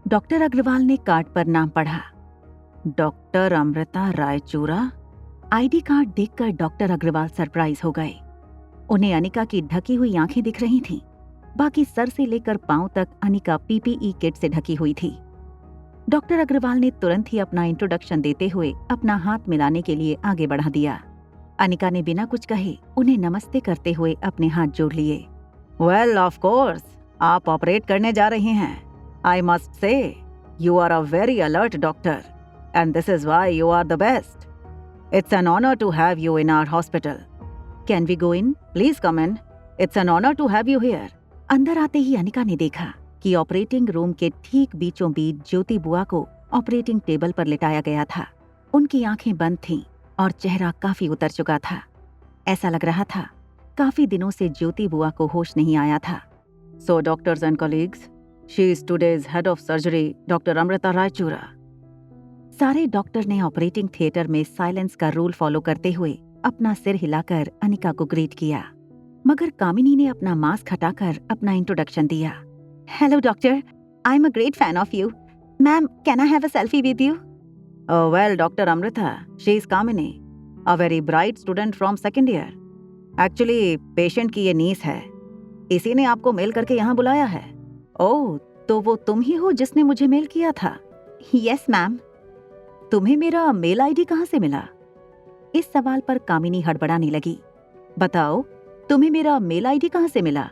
Doctor Agarwal ने card पर नाम पढ़ा, doctor Amrita Raichura. ID card देखकर डॉक्टर अग्रवाल सरप्राइज हो गए। उन्हें अनिका की ढकी हुई आंखें दिख रही थीं। बाकी सर से लेकर पांव तक अनिका पीपीई किट से ढकी हुई थी। डॉक्टर अग्रवाल ने तुरंत ही अपना इंट्रोडक्शन देते हुए अपना हाथ मिलाने के लिए आगे बढ़ा दिया। अनिका ने बिना कुछ कहे उन्हें नमस्ते करते हुए अपने हाथ जोड़ लिए। वेल ऑफ कोर्स, आप ऑपरेट करने जा रही हैं। I must say you are a very alert doctor and this is why you are the best. It's an honour to have you in our hospital. Can we go in? Please come in. It's an honour to have you here. अंदर आते ही अनिका ने देखा कि operating room के ठीक बीचों बीच ज्योति बुआ को ऑपरेटिंग टेबल पर लिटाया गया था। उनकी आंखें बंद थीं और चेहरा काफी उतर चुका था। ऐसा लग रहा था काफी दिनों से ज्योति बुआ को होश नहीं आया था। So doctors and colleagues, she is today's head of surgery, doctor Amrita Raichura. सारे डॉक्टर ने ऑपरेटिंग थिएटर में साइलेंस का रूल फॉलो करते हुए अपना सिर हिलाकर अनिका को ग्रीट किया, मगर कामिनी ने अपना मास्क हटाकर अपना इंट्रोडक्शन दिया। Hello doctor, I am a great fan of you. Ma'am, can I have a selfie with you? Well doctor Amrita, she is Kamini, a very bright student from second year. Actually patient की ये नीस है, इसी ने आपको mail करके यहाँ बुलाया है। ओह, तो वो तुम ही हो जिसने मुझे मेल किया था? Yes ma'am. तुम्हें मेरा मेल आईडी कहाँ से मिला? इस सवाल पर कामिनी हड़बड़ाने लगी। बताओ, तुम्हें मेरा मेल आईडी कहाँ से मिला?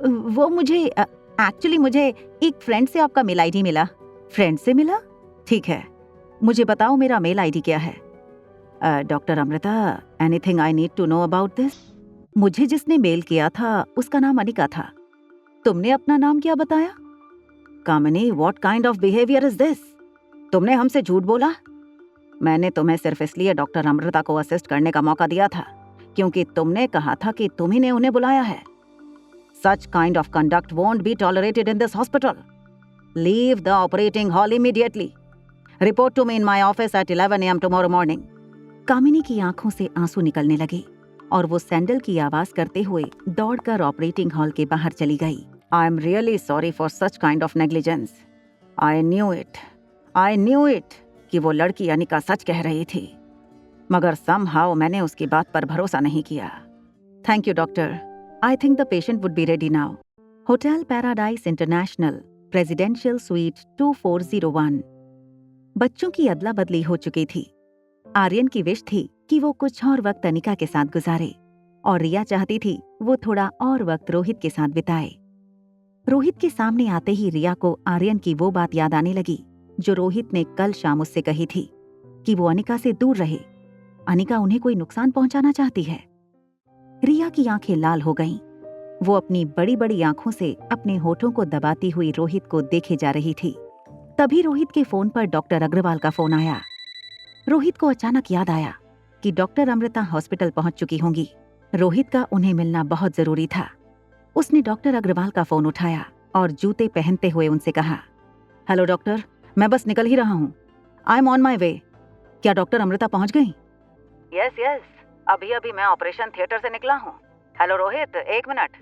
वो मुझे एक्चुअली मुझे एक फ्रेंड से आपका मेल आईडी मिला। फ्रेंड से मिला? ठीक है, मुझे बताओ मेरा मेल आईडी क्या है। Doctor Amrita, anything I need to know about this? मुझे जिसने मेल किया था उसका नाम अनिका था। तुमने अपना नाम क्या बताया? Kamini, what kind of behaviour is this? तुमने हमसे झूठ बोला। मैंने तुम्हें सिर्फ इसलिए डॉक्टर अमृता को असिस्ट करने का मौका दिया था क्योंकि तुमने कहा था कि तुम्ही ने उन्हें बुलाया है। Such kind of conduct won't be tolerated in this hospital. Leave the operating hall immediately. Report to me in my office at 11 a.m. tomorrow morning. कामिनी की आंखों से आंसू निकलने लगे और वो सैंडल की आवाज करते हुए दौड़कर ऑपरेटिंग हॉल के बाहर चली गई। I am really sorry for such kind of negligence. I knew it कि वो लड़की अनिका सच कह रही थी, मगर somehow मैंने उसकी बात पर भरोसा नहीं किया। Thank you, doctor. I think the patient would be ready now. Hotel Paradise International, Presidential Suite 2401. बच्चों की अदला बदली हो चुकी थी। आर्यन की विश थी कि वो कुछ और वक्त अनिका के साथ गुजारे और रिया चाहती थी वो थोड़ा और वक्त रोहित के साथ बिताए। रोहित के सामने आते ही रिया को आर्यन की वो बात याद आने लगी जो रोहित ने कल शाम उससे कही थी कि वो अनिका से दूर रहे। अनिका उन्हें कोई नुकसान पहुंचाना चाहती है। रिया की आंखें लाल हो गईं। वो अपनी बड़ी बड़ी आंखों से अपने होठों को दबाती हुई रोहित को देखे जा रही थी। तभी रोहित के फोन पर डॉक्टर अग्रवाल का फोन आया। रोहित को अचानक याद आया कि डॉक्टर अमृता हॉस्पिटल पहुंच चुकी होंगी। रोहित का उन्हें मिलना बहुत जरूरी था। उसने डॉक्टर अग्रवाल का फोन उठाया और जूते पहनते हुए उनसे कहा, हेलो डॉक्टर, मैं बस निकल ही रहा हूँ। आई एम ऑन माई वे। क्या डॉक्टर अमृता पहुंच गई? यस, अभी अभी मैं ऑपरेशन थिएटर से निकला हूँ। हेलो रोहित, एक मिनट,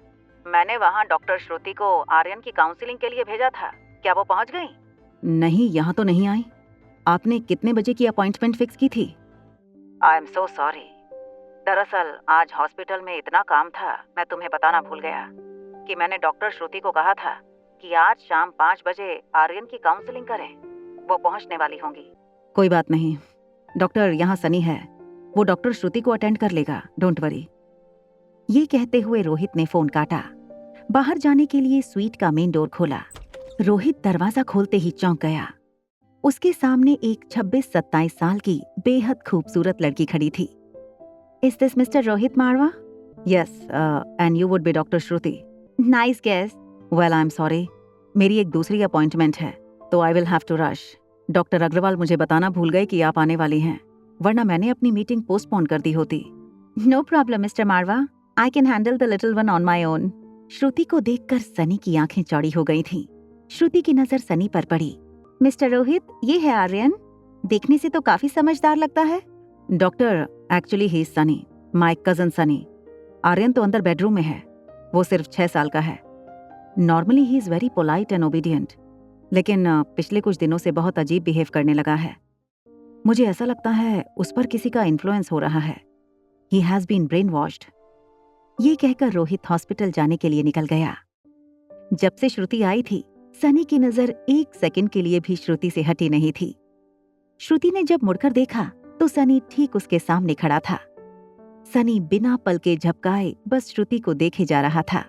मैंने वहाँ डॉक्टर श्रुति को आर्यन की काउंसलिंग के लिए भेजा था। क्या वो पहुँच गई? नहीं, यहाँ तो नहीं आई। आपने कितने बजे की अपॉइंटमेंट फिक्स की थी? आई एम सो सॉरी, दरअसल आज हॉस्पिटल में इतना काम था, मैं तुम्हें बताना भूल गया कि मैंने डॉक्टर श्रुति को कहा था कि आज शाम 5 बजे आर्यन की काउंसलिंग करें। वो पहुँचने वाली होंगी। कोई बात नहीं डॉक्टर, यहाँ सनी है, वो डॉक्टर श्रुति को अटेंड कर लेगा, डोंट वरी। ये कहते हुए रोहित ने फोन काटा। बाहर जाने के लिए स्वीट का मेन डोर खोला। रोहित दरवाजा खोलते ही चौंक गया। उसके सामने एक 26-27 साल की बेहद खूबसूरत लड़की खड़ी थी। Is this mister Rohit Marwah? Yes, and you would be doctor Shruti. Nice guess. Well, I am sorry, मेरी एक दूसरी अपॉइंटमेंट है तो I will have to rush. Doctor Agarwal मुझे बताना भूल गए कि आप आने वाली हैं, वरना मैंने अपनी मीटिंग पोस्टपोन कर दी होती। No problem mister Marwah, I can handle the little one on my own. Shruti को देखकर सनी की आंखें चौड़ी हो गई थीं। श्रुति की नजर सनी पर पड़ी। मिस्टर रोहित, ये है आर्यन, देखने से तो काफी समझदार लगता है। Doctor, actually he is Sunny, my cousin Sunny. Aryan तो अंदर बेडरूम में है, वो सिर्फ 6 साल का है। Normally he is very polite and obedient, लेकिन पिछले कुछ दिनों से बहुत अजीब बिहेव करने लगा है। मुझे ऐसा लगता है उस पर किसी का इन्फ्लुएंस हो रहा है। He has been brainwashed. ये कहकर रोहित हॉस्पिटल जाने के लिए निकल गया। जब से श्रुति आई थी, सनी की नजर एक सेकंड के लिए भी श्रुति से हटी नहीं थी। श्रुति ने जब मुड़कर देखा तो सनी ठीक उसके सामने खड़ा था। सनी बिना पलके झपकाए बस श्रुति को देखे जा रहा था।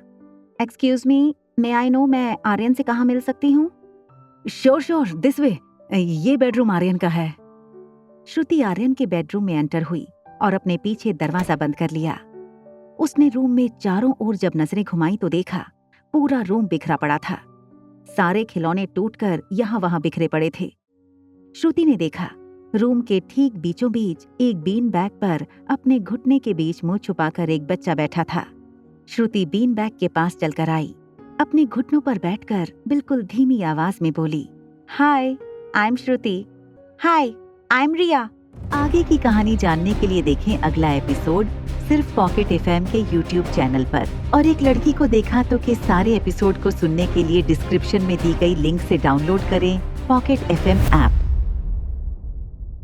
Excuse me, may I know मैं आर्यन से कहाँ मिल सकती हूँ? श्योर, दिस वे, ये बेडरूम आर्यन का है। श्रुति आर्यन के बेडरूम में एंटर हुई और अपने पीछे दरवाजा बंद कर लिया। उसने रूम में चारों ओर जब नजरें घुमाई तो देखा पूरा रूम बिखरा पड़ा था। सारे खिलौने टूटकर यहाँ वहां बिखरे पड़े थे। श्रुति ने देखा रूम के ठीक बीचों बीच एक बीन बैग पर अपने घुटने के बीच मुंह छुपाकर एक बच्चा बैठा था। श्रुति बीन बैग के पास चलकर आई, अपने घुटनों पर बैठकर बिल्कुल धीमी आवाज में बोली, हाय, I am Shruti. Hi, I am रिया। आगे की कहानी जानने के लिए देखें अगला एपिसोड सिर्फ पॉकेट एफएम के यूट्यूब चैनल पर। और एक लड़की को देखा तो के सारे एपिसोड को सुनने के लिए डिस्क्रिप्शन में दी गई लिंक से डाउनलोड करें पॉकेट एफएम ऐप।